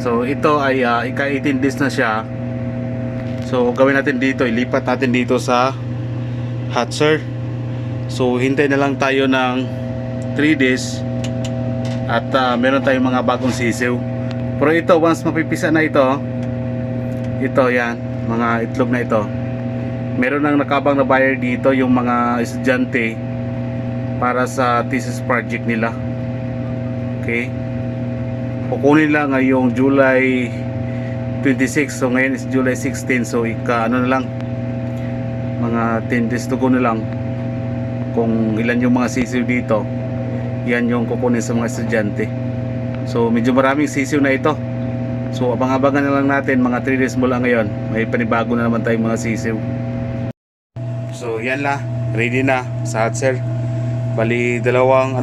So ito ay ika-18 days na siya. So gawin natin dito, ilipat natin dito sa hatcher. So hintay na lang tayo ng 3 days at meron tayong mga bagong sisiw. Pero ito, once mapipisa na ito yan, mga itlog na ito, meron nang nakabang na buyer dito, yung mga estudyante para sa thesis project nila. Okay, kukunin lang ngayong July 26. So ngayon is July 16. So ano na lang, mga 10 days to go na lang. Kung ilan yung mga sisiw dito, yan yung kukunin sa mga estudyante. So medyo maraming sisiw na ito. So abang-abangan na lang natin, mga 3 days mula ngayon, may panibago na naman tayong mga sisiw. So yan la, ready na sa hatcher. Bali dalawang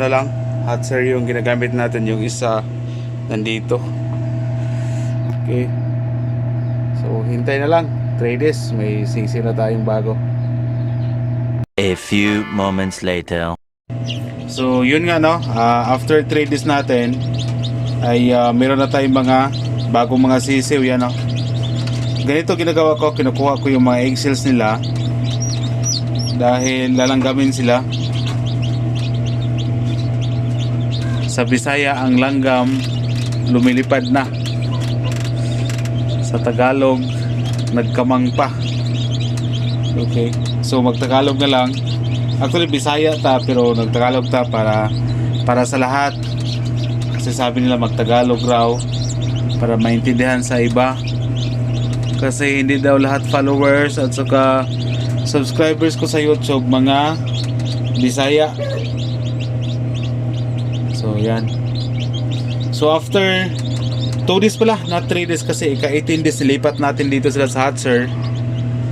hatcher yung ginagamit natin, yung isa nandito. Okay, so hintay na lang 3 days, may sisiw na tayong bago. A few moments later. So yun nga no, after 3 days natin ay meron na tayong mga bagong mga sisiw. Yan no, ganito ginagawa ko, kinukuha ko yung mga eggshells nila dahil lalanggamin sila. Sa Bisaya ang langgam lumilipad na, sa Tagalog nagkamang pa. Okay, so magtagalog na lang. Actually Bisaya ta, pero nagtagalog ta para sa lahat, kasi sabi nila magtagalog raw para maintindihan sa iba, kasi hindi daw lahat followers at saka subscribers ko sa YouTube mga Bisaya. So yan. So after 2 days pala, not 3 days, kasi ika-18 days nilipat natin dito sila sa hatcher.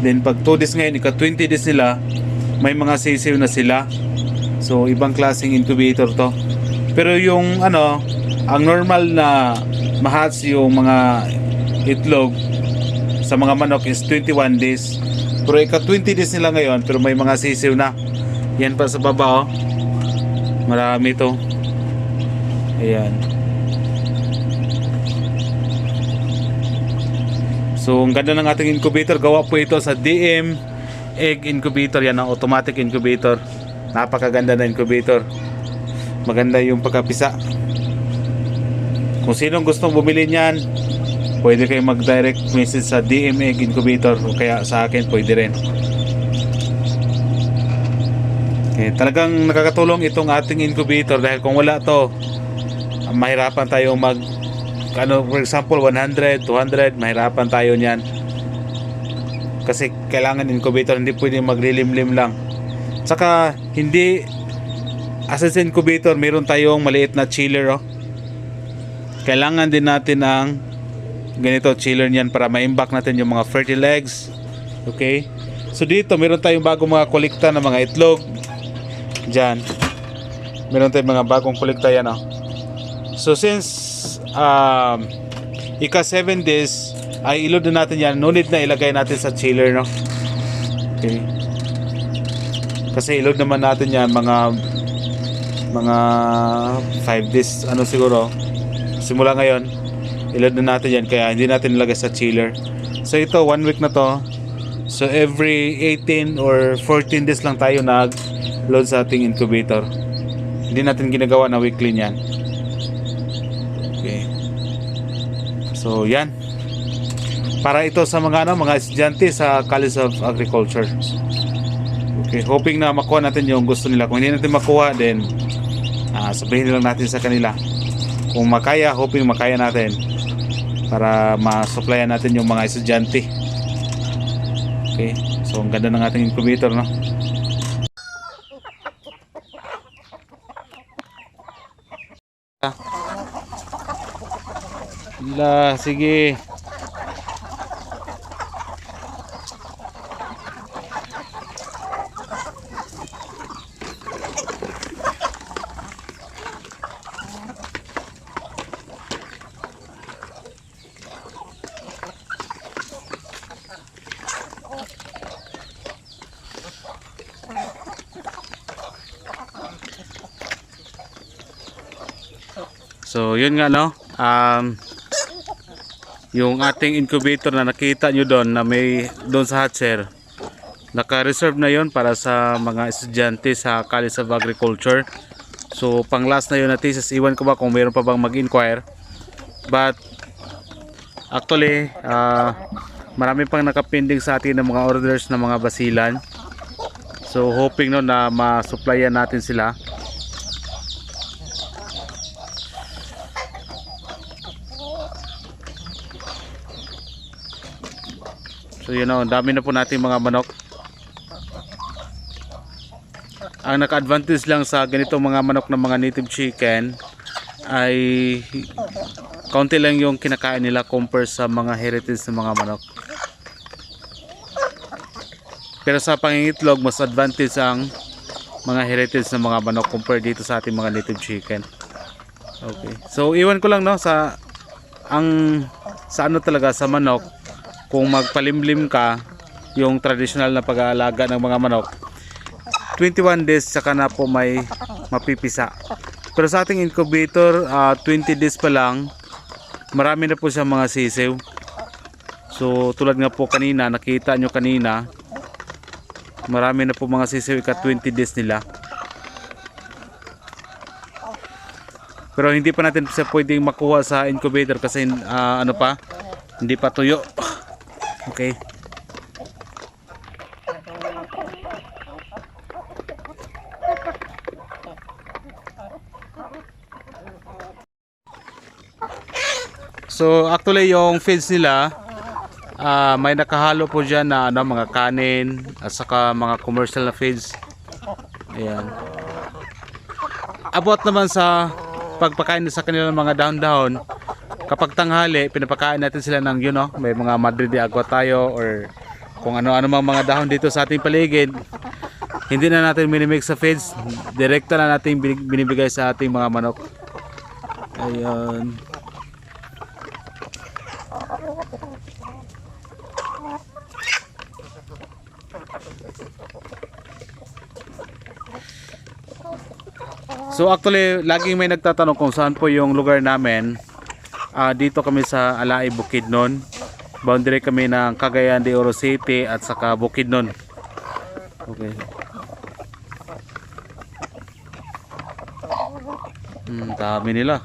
Then pag 2 days ngayon, ika-20 days nila, may mga sisiw na sila. So ibang klaseng incubator to. Pero yung ang normal na mahats yung mga itlog sa mga manok is 21 days. Pero ika-20 days nila ngayon, pero may mga sisiw na. Yan pa sa baba marami to. Ayan. So ang ganda ng ating incubator, gawa po ito sa DM Egg Incubator. Yan ang automatic incubator. Napakaganda na incubator. Maganda yung pagkapisa. Kung sinong gustong bumili niyan, pwede kayo mag-direct message sa DM Egg Incubator, o kaya sa akin pwede rin. Okay, talagang nakakatulong itong ating incubator dahil kung wala to, mahirapan tayo for example 100, 200, mahirapan tayo niyan. Kasi kailangan incubator, hindi pwedeng maglilimlim lang. Saka hindi, as sa incubator, meron tayong maliit na chiller. Kailangan din natin ang ganito chiller niyan para ma-imbak natin yung mga fertile eggs. Okay, so dito meron tayong bagong mga kolekta ng mga itlog. Diyan meron tayong mga bagong kolekta yan. So since ika 7 days ay ilod na natin yan, no need na ilagay natin sa chiller, no? Okay, kasi ilod naman natin yan mga 5 days siguro simula ngayon, ilod na natin yan, kaya hindi natin ilagay sa chiller. So ito 1 week na to, so every 18 or 14 days lang tayo nag-load sa ating incubator. Hindi natin ginagawa na weekly yan. Okay, so yan, para ito sa mga mga estudyante sa College of Agriculture. Okay, hoping na makuha natin yung gusto nila. Kung hindi natin makuha, then sabihin lang natin sa kanila. Kung makaya, hoping makaya natin para ma-supplyan natin yung mga estudyante. Okay, so ang ganda ng ating incubator, no? Sige. So yun nga, no, yung ating incubator na nakita nyo doon na may doon sa hatcher, naka-reserve na yon para sa mga estudyante sa College of Agriculture. So pang last na yun na thesis. Iwan ko ba kung mayroon pa bang mag-inquire, but actually marami pang nakapending sa atin ng mga orders ng mga basilan. So hoping no na ma-supplyan natin sila. So yun know, dami na po natin mga manok. Ang naka-advantage lang sa ganitong mga manok ng mga native chicken ay kaunti lang yung kinakain nila compare sa mga heritage ng mga manok. Pero sa pangingitlog, mas advantage ang mga heritage ng mga manok compare dito sa ating mga native chicken. Okay. So iwan ko lang no sa ano talaga sa manok, kung magpalimlim ka yung traditional na pag-aalaga ng mga manok, 21 days saka na po may mapipisa. Pero sa ating incubator, 20 days pa lang marami na po siya mga sisiw. So tulad nga po kanina, nakita nyo kanina, marami na po mga sisiw ika 20 days nila. Pero hindi pa natin siya pwedeng makuha sa incubator kasi ano pa, hindi pa tuyo. Okay. So actually yung feeds nila, may nakahalo po dyan na ano, mga kanin at saka mga commercial na feeds. Ayan. About naman sa pagpakain sa kanilang mga dahon-dahon, kapag tanghali pinapakain natin sila ng yun, no? May mga Madre de Agua tayo or kung ano-ano mga dahon dito sa ating paligid. Hindi na natin minimix sa feeds, direkta na natin binibigay sa ating mga manok. Ayan. So actually, laging may nagtatanong kung saan po yung lugar namin. Dito kami sa Alay, Bukidnon. Boundary kami ng Cagayan de Oro City at saka Bukidnon. Okay. Dami nila.